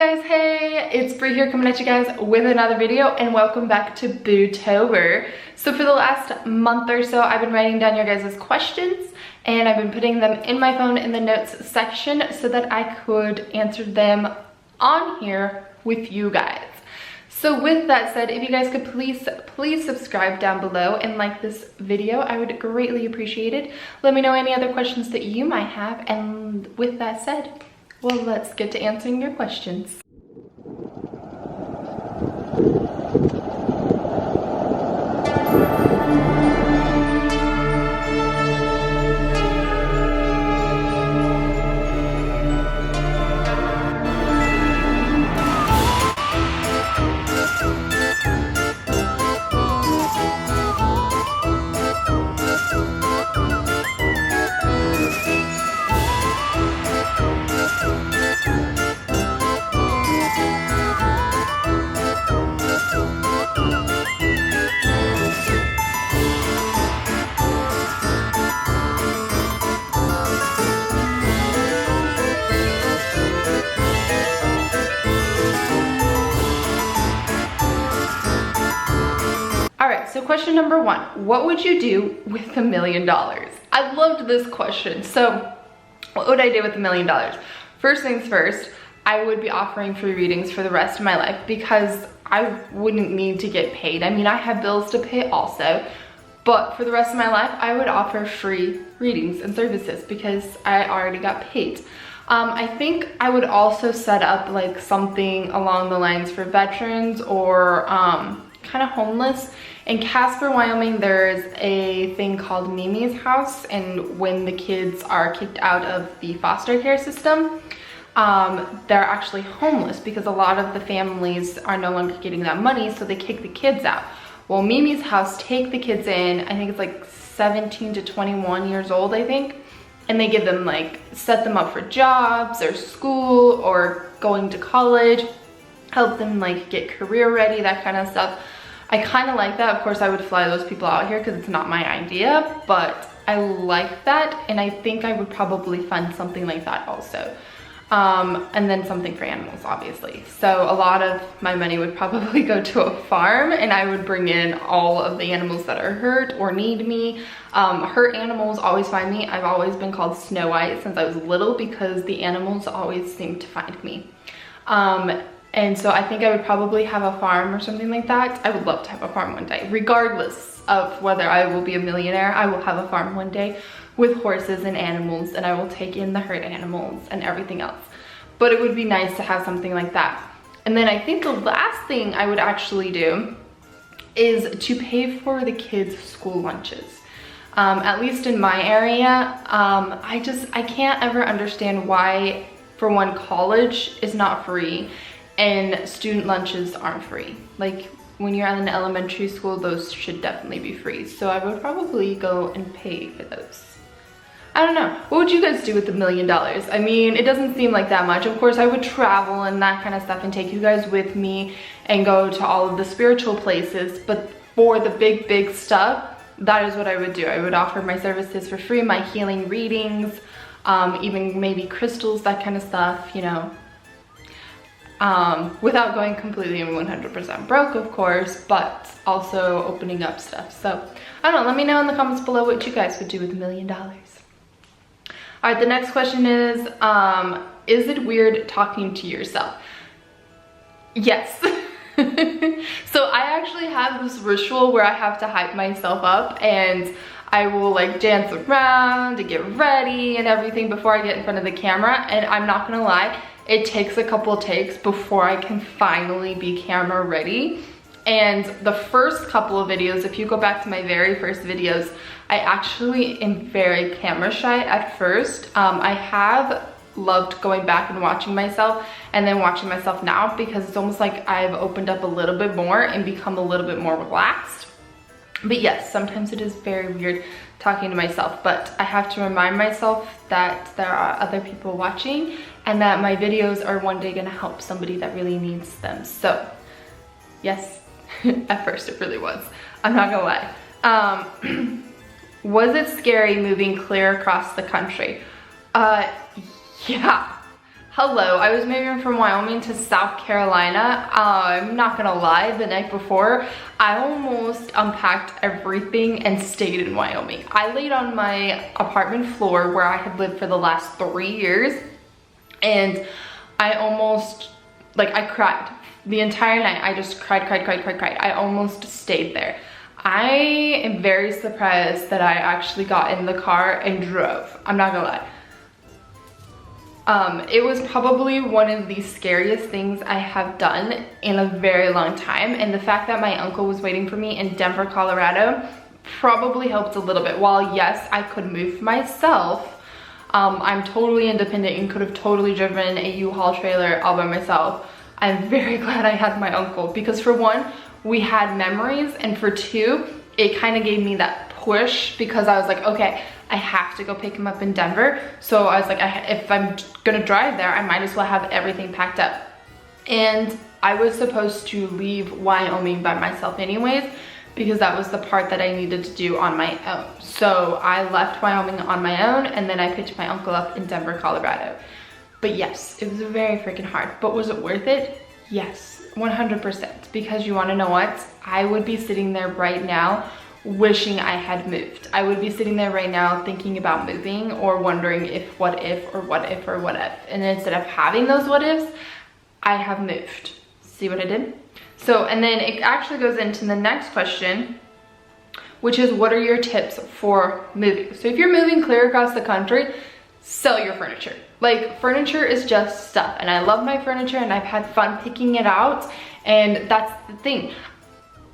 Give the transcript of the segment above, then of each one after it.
guys, hey, it's Bri here coming at you guys with another video, and welcome back to BooTober. So for the last month or so, I've been writing down your guys' questions and I've been putting them in my phone in the notes section so that I could answer them on here with you guys. So with that said, if you guys could please subscribe down below and like this video, I would greatly appreciate it. Let me know any other questions that you might have, and with that said, well, let's get to answering your questions. So question number one, what would you do with $1 million? I loved this question. So what would I do with $1 million? First things first, I would be offering free readings for the rest of my life because I wouldn't need to get paid. I mean, I have bills to pay also, but for the rest of my life, I would offer free readings and services because I already got paid. I think I would also set up like something along the lines for veterans or kind of homeless. In Casper, Wyoming, there's a thing called Mimi's house, and when the kids are kicked out of the foster care system, they're actually homeless because a lot of the families are no longer getting that money, so they kick the kids out. Well, Mimi's house take the kids in, I think it's like 17 to 21 years old, I think, and they give them like, set them up for jobs or school or going to college, help them like get career ready, that kind of stuff. I kind of like that. Of course, I would fly those people out here because it's not my idea, but I like that, and I think I would probably fund something like that also. And then something for animals, obviously. So a lot of my money would probably go to a farm, and I would bring in all of the animals that are hurt or need me. Hurt animals always find me. I've always been called Snow White since I was little because the animals always seem to find me. And so I think I would probably have a farm or something like that. I would love to have a farm one day. Regardless of whether I will be a millionaire, I will have a farm one day with horses and animals, and I will take in the herd animals and everything else. But it would be nice to have something like that. And then I think the last thing I would actually do is to pay for the kids' school lunches. At least in my area, I can't ever understand why, for one, college is not free and student lunches aren't free. Like when you're in elementary school, those should definitely be free. So I would probably go and pay for those. I don't know. What would you guys do with $1 million? I mean, it doesn't seem like that much. Of course, I would travel and that kind of stuff and take you guys with me and go to all of the spiritual places. But for the big stuff, that is what I would do. I would offer my services for free, my healing readings, even maybe crystals, that kind of stuff, you know. Without going completely and 100% broke, of course, but also opening up stuff. So I don't know, let me know in the comments below what you guys would do with $1 million. All right, the next question is it weird talking to yourself? Yes. So I actually have this ritual where I have to hype myself up, and I will like dance around to get ready and everything before I get in front of the camera. And I'm not gonna lie, it takes a couple of takes before I can finally be camera ready. And the first couple of videos, if you go back to my very first videos, I actually am very camera shy at first. I have loved going back and watching myself and then watching myself now because it's almost like I've opened up a little bit more and become a little bit more relaxed. But yes, sometimes it is very weird talking to myself, but I have to remind myself that there are other people watching and that my videos are one day gonna help somebody that really needs them. So yes, at first it really was. I'm not gonna lie. Was it scary moving clear across the country? Yeah, Hello, I was moving from Wyoming to South Carolina. I'm not gonna lie, the night before, I almost unpacked everything and stayed in Wyoming. I laid on my apartment floor where I had lived for the last 3 years, and I almost, like, I cried. The entire night, I just cried. I almost stayed there. I am very surprised that I actually got in the car and drove. I'm not gonna lie. It was probably one of the scariest things I have done in a very long time, and the fact that my uncle was waiting for me in Denver, Colorado probably helped a little bit. While yes, I could move myself, I'm totally independent and could have totally driven a U-Haul trailer all by myself. I'm very glad I had my uncle, because for one, we had memories, and for two, it kind of gave me that push, because I was like, okay, I have to go pick him up in Denver. So I was like, if I'm gonna drive there, I might as well have everything packed up. And I was supposed to leave Wyoming by myself anyways, because that was the part that I needed to do on my own. So I left Wyoming on my own, and then I picked my uncle up in Denver, Colorado. But yes, it was very freaking hard. But was it worth it? Yes, 100%. Because you wanna know what? I would be sitting there right now wishing I had moved. I would be sitting there right now thinking about moving, or wondering if, what if, or what if, or what if. And instead of having those what ifs, I have moved. See what I did? So, and then it actually goes into the next question, which is, what are your tips for moving? So if you're moving clear across the country, sell your furniture. Like, furniture is just stuff, and I love my furniture, and I've had fun picking it out, and that's the thing.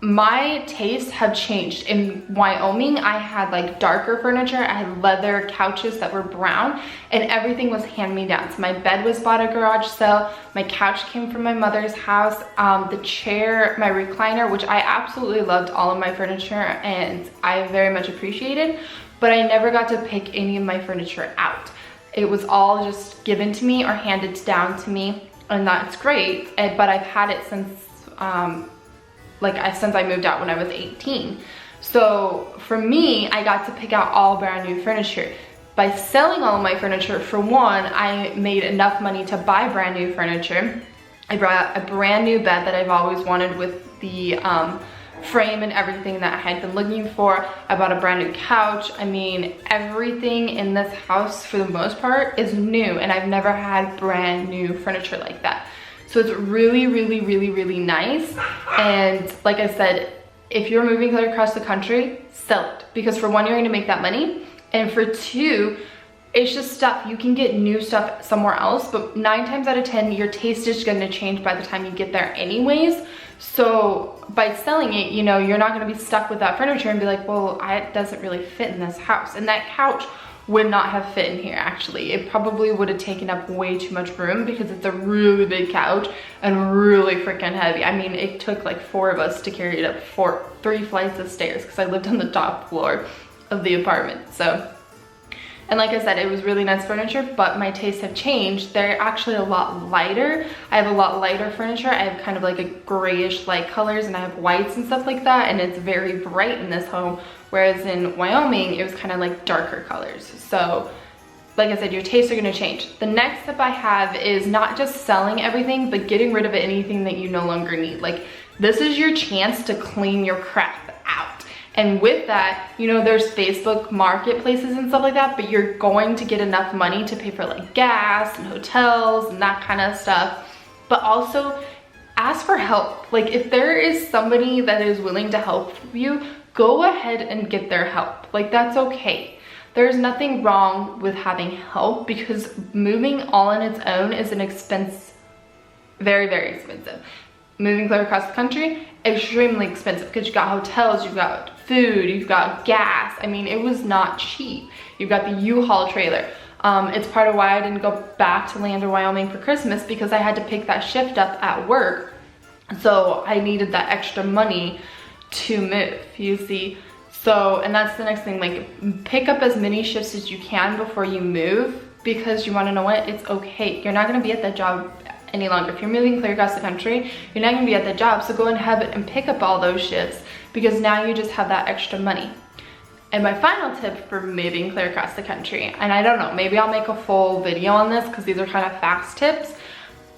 My tastes have changed. In Wyoming, I had like darker furniture. I had leather couches that were brown, and everything was hand-me-downs. My bed was bought at a garage sale. My couch came from my mother's house. The chair, my recliner, which I absolutely loved all of my furniture and I very much appreciated, but I never got to pick any of my furniture out. It was all just given to me or handed down to me, and that's great. But I've had it since since I moved out when I was 18. So for me, I got to pick out all brand new furniture. By selling all of my furniture, for one, I made enough money to buy brand new furniture. I brought a brand new bed that I've always wanted, with the frame and everything that I had been looking for. I bought a brand new couch. I mean, everything in this house for the most part is new, and I've never had brand new furniture like that. So it's really nice. And like I said, if you're moving clear across the country, sell it. Because for one, you're gonna make that money. And for two, it's just stuff. You can get new stuff somewhere else, but 9 times out of 10, your taste is gonna change by the time you get there anyways. So by selling it, you know, you're not gonna be stuck with that furniture and be like, well, it doesn't really fit in this house. And that couch would not have fit in here, actually. It probably would have taken up way too much room, because it's a really big couch and really freaking heavy. I mean, it took like 4 of us to carry it up 3 flights of stairs, because I lived on the top floor of the apartment. So, and like I said, it was really nice furniture, but my tastes have changed. They're actually a lot lighter. I have a lot lighter furniture. I have kind of like a grayish light colors, and I have whites and stuff like that, and it's very bright in this home. Whereas in Wyoming, it was kind of like darker colors. So like I said, your tastes are gonna change. The next step I have is not just selling everything, but getting rid of anything that you no longer need. Like, this is your chance to clean your crap out. And with that, you know, there's Facebook marketplaces and stuff like that, but you're going to get enough money to pay for like gas and hotels and that kind of stuff. But also ask for help. Like, if there is somebody that is willing to help you, go ahead and get their help. Like, that's okay. There's nothing wrong with having help, because moving all on its own is an expense, very expensive. Moving clear across the country, extremely expensive, because you've got hotels, you've got food, you've got gas. I mean, it was not cheap. You've got the U-Haul trailer. It's part of why I didn't go back to Lander, Wyoming for Christmas, because I had to pick that shift up at work. So I needed that extra money to move, you see. So, and that's the next thing, like, pick up as many shifts as you can before you move, because you want to know what, it's okay. You're not going to be at that job any longer. If you're moving clear across the country, you're not going to be at that job. So go ahead and pick up all those shifts, because now you just have that extra money. And my final tip for moving clear across the country, and I don't know, maybe I'll make a full video on this because these are kind of fast tips,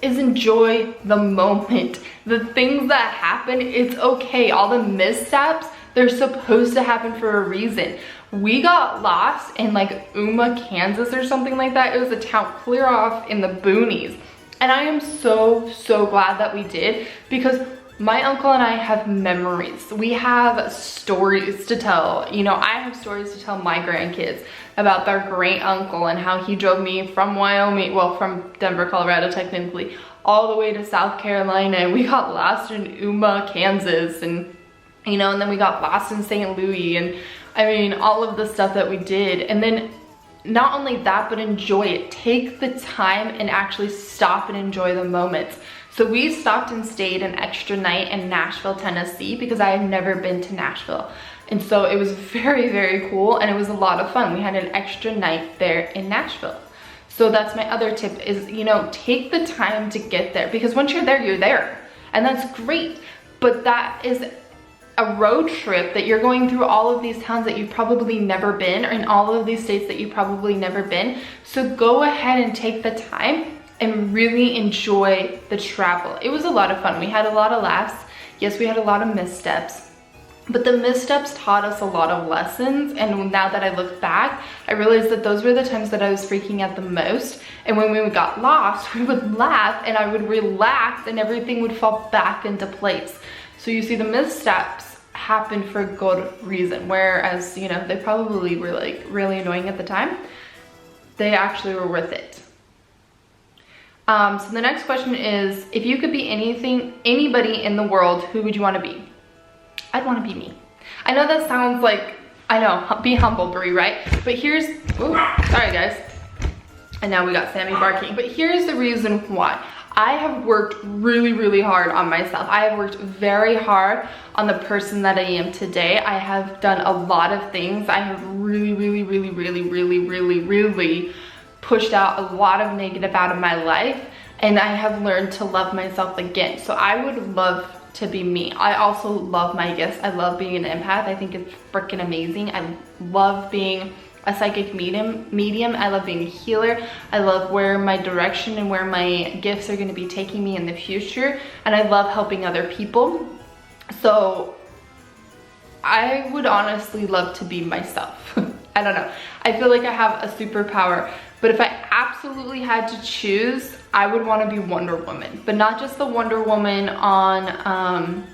is enjoy the moment. The things that happen, it's okay. All the missteps, they're supposed to happen for a reason. We got lost in like Uma, Kansas or something like that. It was a town clear off in the boonies. And I am so, so glad that we did, because my uncle and I have memories. We have stories to tell. You know, I have stories to tell my grandkids about their great uncle and how he drove me from Wyoming, well, from Denver, Colorado, technically, all the way to South Carolina. And we got lost in Uma, Kansas, and, you know, and then we got lost in St. Louis. And I mean, all of the stuff that we did. And then not only that, but enjoy it. Take the time and actually stop and enjoy the moments. So we stopped and stayed an extra night in Nashville, Tennessee, because I had never been to Nashville. And so it was very, very cool, and it was a lot of fun. We had an extra night there in Nashville. So that's my other tip is, you know, take the time to get there, because once you're there, you're there. And that's great. But that is a road trip that you're going through all of these towns that you've probably never been, or in all of these states that you've probably never been. So go ahead and take the time and really enjoy the travel. It was a lot of fun. We had a lot of laughs. Yes, we had a lot of missteps, but the missteps taught us a lot of lessons. And now that I look back, I realized that those were the times that I was freaking out the most. And when we got lost, we would laugh and I would relax and everything would fall back into place. So you see, the missteps happened for a good reason. Whereas, you know, they probably were like really annoying at the time. They actually were worth it. So the next question is, if you could be anybody in the world, who would you want to be? I'd want to be me. I know that sounds like, I know, be humble, Bri, right? But here's, ooh, sorry guys. And now we got Sammy barking. But here's the reason why. I have worked really, really hard on myself. I have worked very hard on the person that I am today. I have done a lot of things. I have really pushed out a lot of negative out of my life, and I have learned to love myself again. So I would love to be me. I also love my gifts. I love being an empath. I think it's freaking amazing. I love being a psychic medium. I love being a healer. I love where my direction and where my gifts are going to be taking me in the future. And I love helping other people. So I would honestly love to be myself. I don't know. I feel like I have a superpower, but if I absolutely had to choose, I would want to be Wonder Woman, but not just the Wonder Woman on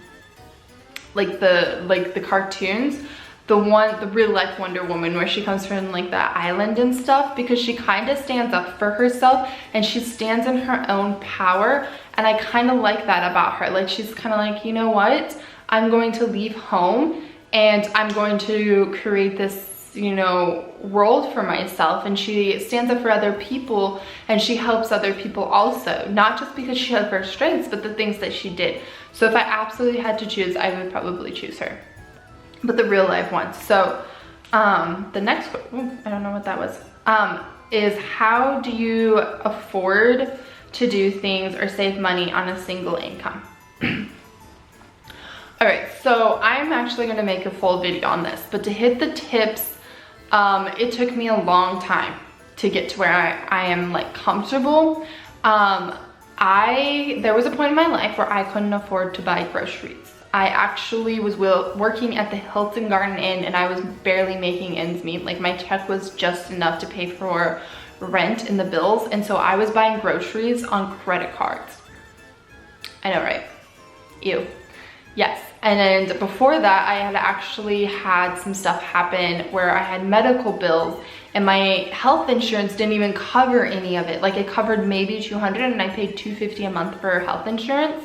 like the cartoons, the real life Wonder Woman where she comes from like that island and stuff, because she kind of stands up for herself and she stands in her own power. And I kind of like that about her. Like, she's kind of like, you know what? I'm going to leave home and I'm going to create this, you know, world for myself. And she stands up for other people and she helps other people also, not just because she had her strengths, but the things that she did. So if I absolutely had to choose, I would probably choose her, but the real life one. So the next one, I don't know what that was, is how do you afford to do things or save money on a single income? All right, so I'm actually gonna make a full video on this, but to hit the tips, it took me a long time to get to where I am like comfortable. There was a point in my life where I couldn't afford to buy groceries. I actually was working at the Hilton Garden Inn and I was barely making ends meet. Like, my check was just enough to pay for rent and the bills. And so I was buying groceries on credit cards. I know, right? Ew. Yes. And then before that, I had actually had some stuff happen where I had medical bills and my health insurance didn't even cover any of it. Like, it covered maybe $200 and I paid $250 a month for health insurance.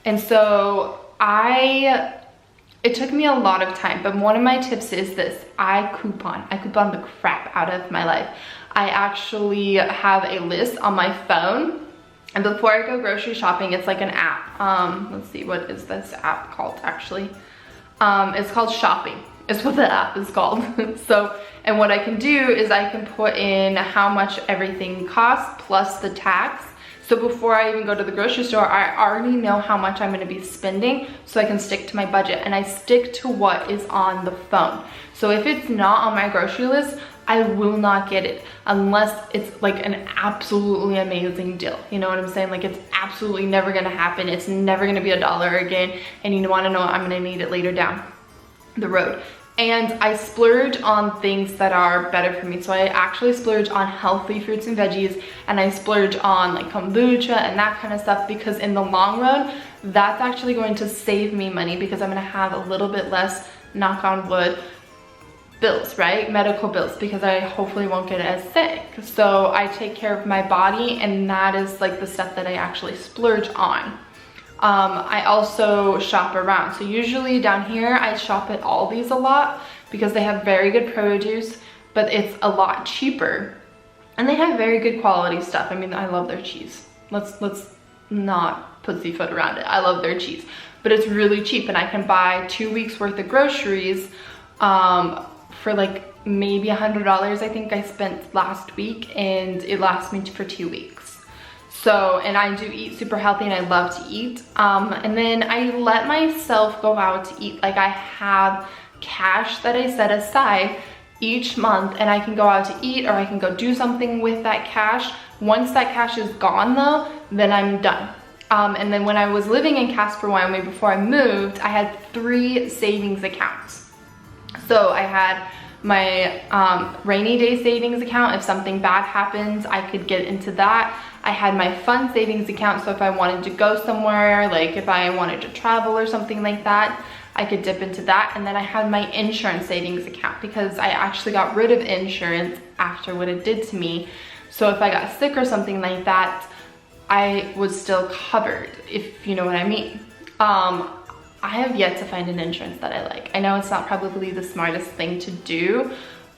And so it took me a lot of time, but one of my tips is this: I coupon the crap out of my life. I actually have a list on my phone, and before I go grocery shopping, it's like an app. Let's see, what is this app called actually? It's called Shopping. It's what the app is called. So, and what I can do is I can put in how much everything costs plus the tax. So before I even go to the grocery store, I already know how much I'm gonna be spending so I can stick to my budget, and I stick to what is on the phone. So if it's not on my grocery list, I will not get it unless it's like an absolutely amazing deal. You know what I'm saying? Like it's absolutely never gonna happen. It's never gonna be $1 again. And you wanna know I'm gonna need it later down the road. And I splurge on things that are better for me. So I actually splurge on healthy fruits and veggies, and I splurge on like kombucha and that kind of stuff, because in the long run, that's actually going to save me money, because I'm gonna have a little bit less, knock on wood, bills, right? Medical bills, because I hopefully won't get as sick. So I take care of my body, and that is like the stuff that I actually splurge on. I also shop around. So usually down here, I shop at Aldi's a lot because they have very good produce, but it's a lot cheaper. And they have very good quality stuff. I mean, I love their cheese. Let's not pussyfoot around it. I love their cheese, but it's really cheap, and I can buy 2 weeks worth of groceries for like maybe $100. I think I spent last week, and it lasts me for 2 weeks. So, and I do eat super healthy, and I love to eat. And then I let myself go out to eat. Like I have cash that I set aside each month, and I can go out to eat, or I can go do something with that cash. Once that cash is gone though, then I'm done. And then when I was living in Casper, Wyoming, before I moved, I had 3 savings accounts. So I had my rainy day savings account. If something bad happens, I could get into that. I had my fun savings account, so if I wanted to go somewhere, like if I wanted to travel or something like that, I could dip into that. And then I had my insurance savings account, because I actually got rid of insurance after what it did to me. So if I got sick or something like that, I was still covered, if you know what I mean. I have yet to find an insurance that I like. I know it's not probably the smartest thing to do,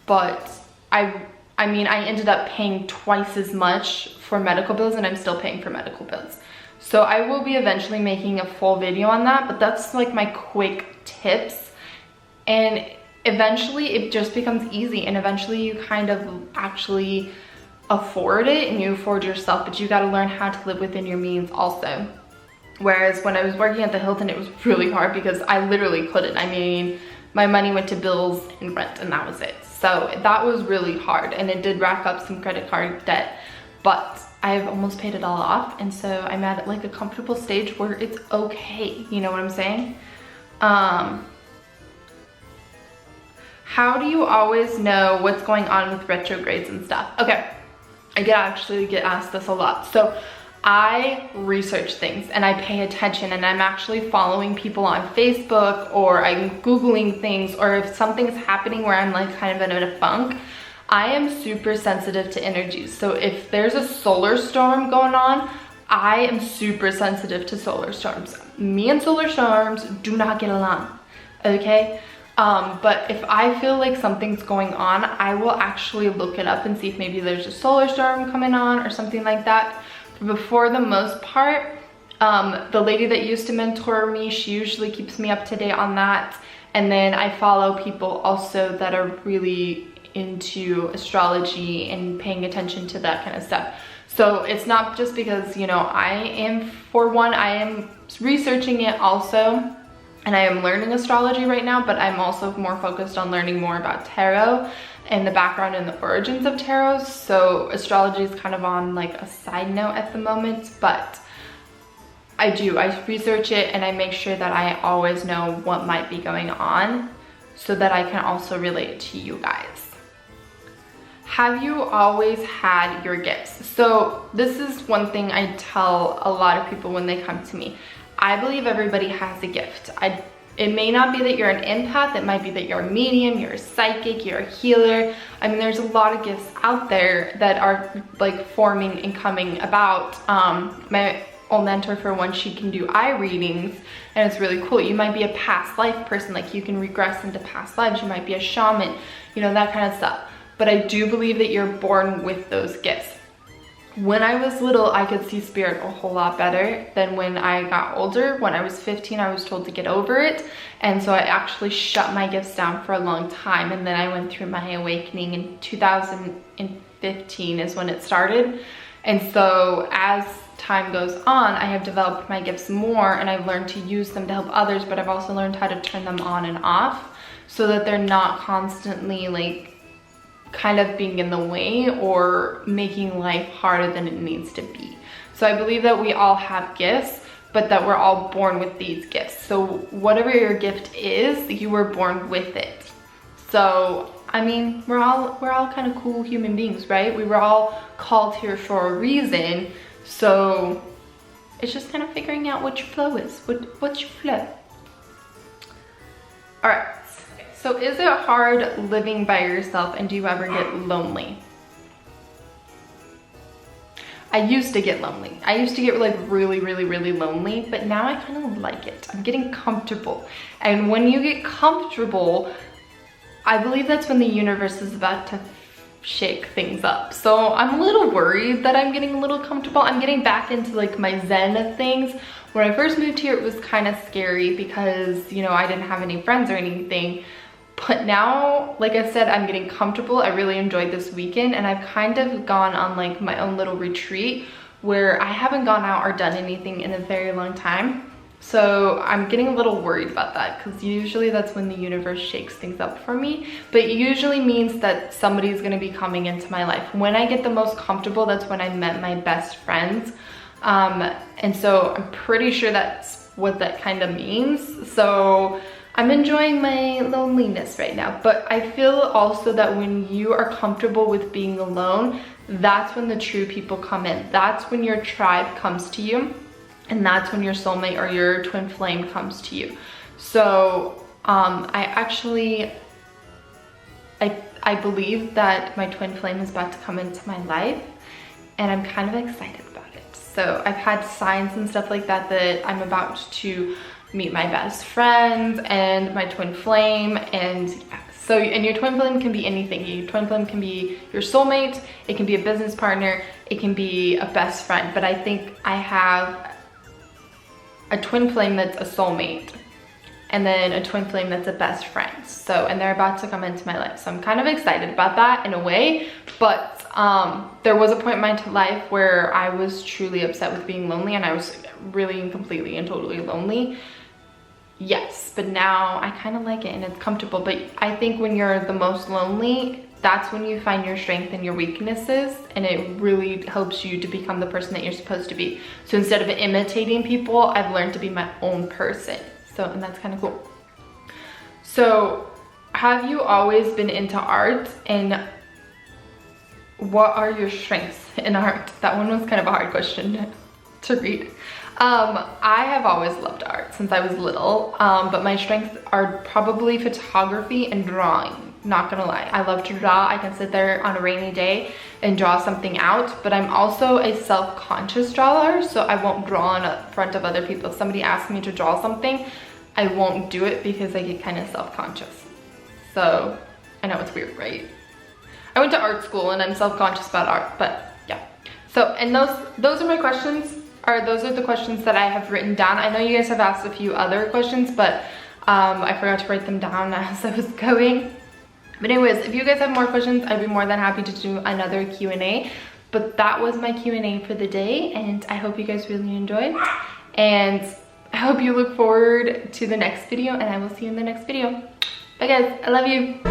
but I mean, I ended up paying twice as much for medical bills, and I'm still paying for medical bills. So I will be eventually making a full video on that, but that's like my quick tips. And eventually it just becomes easy, and eventually you kind of actually afford it, and you afford yourself, but you got to learn how to live within your means also. Whereas when I was working at the Hilton, it was really hard because I literally couldn't. I mean, my money went to bills and rent, and that was it. So that was really hard, and it did rack up some credit card debt, but I've almost paid it all off. And so I'm at like a comfortable stage where it's okay. You know what I'm saying? How do you always know what's going on with retrogrades and stuff? Okay, I actually get asked this a lot. So I research things, and I pay attention, and I'm actually following people on Facebook, or I'm Googling things, or if something's happening where I'm like kind of in a funk, I am super sensitive to energies. So if there's a solar storm going on, I am super sensitive to solar storms. Me and solar storms do not get along, okay? But if I feel like something's going on, I will actually look it up and see if maybe there's a solar storm coming on or something like that. But for the most part, the lady that used to mentor me, she usually keeps me up to date on that. And then I follow people also that are really into astrology and paying attention to that kind of stuff. So it's not just because, you know, I am researching it also, and I am learning astrology right now, but I'm also more focused on learning more about tarot and the background and the origins of tarot. So astrology is kind of on like a side note at the moment, but I research it, and I make sure that I always know what might be going on so that I can also relate to you guys. Have you always had your gifts? So this is one thing I tell a lot of people when they come to me. I believe everybody has a gift. It may not be that you're an empath, it might be that you're a medium, you're a psychic, you're a healer. I mean, there's a lot of gifts out there that are like forming and coming about. My old mentor, for one, she can do eye readings, and it's really cool. You might be a past life person, like you can regress into past lives. You might be a shaman, you know, that kind of stuff. But I do believe that you're born with those gifts. When I was little, I could see spirit a whole lot better than when I got older. When I was 15, I was told to get over it. And so I actually shut my gifts down for a long time. And then I went through my awakening in 2015 is when it started. And so as time goes on, I have developed my gifts more and I've learned to use them to help others, but I've also learned how to turn them on and off so that they're not constantly like kind of being in the way or making life harder than it needs to be. So I believe that we all have gifts, but that we're all born with these gifts. So whatever your gift is, you were born with it. So I mean, we're all kind of cool human beings, right? We were all called here for a reason. So it's just kind of figuring out what your flow is. What's your flow? All right. So is it hard living by yourself, and do you ever get lonely? I used to get lonely. I used to get like really lonely, but now I kind of like it. I'm getting comfortable. And when you get comfortable, I believe that's when the universe is about to shake things up. So I'm a little worried that I'm getting a little comfortable. I'm getting back into like my zen of things. When I first moved here, it was kind of scary because, you know, I didn't have any friends or anything. But now, like I said, I'm getting comfortable. I really enjoyed this weekend, and I've kind of gone on like my own little retreat where I haven't gone out or done anything in a very long time. So I'm getting a little worried about that because usually that's when the universe shakes things up for me. But it usually means that somebody's going to be coming into my life. When I get the most comfortable, that's when I met my best friends. And so I'm pretty sure that's what that kind of means. So I'm enjoying my loneliness right now, but I feel also that when you are comfortable with being alone, that's when the true people come in. That's when your tribe comes to you, and that's when your soulmate or your twin flame comes to you. So I believe that my twin flame is about to come into my life, and I'm kind of excited about it. So I've had signs and stuff like that that I'm about to meet my best friends and my twin flame. And so, and your twin flame can be anything. Your twin flame can be your soulmate, it can be a business partner, it can be a best friend. But I think I have a twin flame that's a soulmate, and then a twin flame that's a best friend. So, and they're about to come into my life. So I'm kind of excited about that in a way, but there was a point in my life where I was truly upset with being lonely, and I was really and completely and totally lonely. Yes, but now I kind of like it and it's comfortable. But I think when you're the most lonely, that's when you find your strength and your weaknesses, and it really helps you to become the person that you're supposed to be. So instead of imitating people, I've learned to be my own person. So, and that's kind of cool. So have you always been into art, and what are your strengths in art? That one was kind of a hard question to read. I have always loved art since I was little, but my strengths are probably photography and drawing, not gonna lie. I love to draw. I can sit there on a rainy day and draw something out, but I'm also a self-conscious drawer, so I won't draw in front of other people. If somebody asks me to draw something, I won't do it because I get kind of self-conscious. So I know it's weird, right? I went to art school and I'm self-conscious about art, but yeah. So, and those are my questions. Those are the questions that I have written down. I know you guys have asked a few other questions, but I forgot to write them down as I was going. But anyways, if you guys have more questions, I'd be more than happy to do another Q&A. But that was my Q&A for the day, and I hope you guys really enjoyed. And I hope you look forward to the next video, and I will see you in the next video. Bye guys, I love you.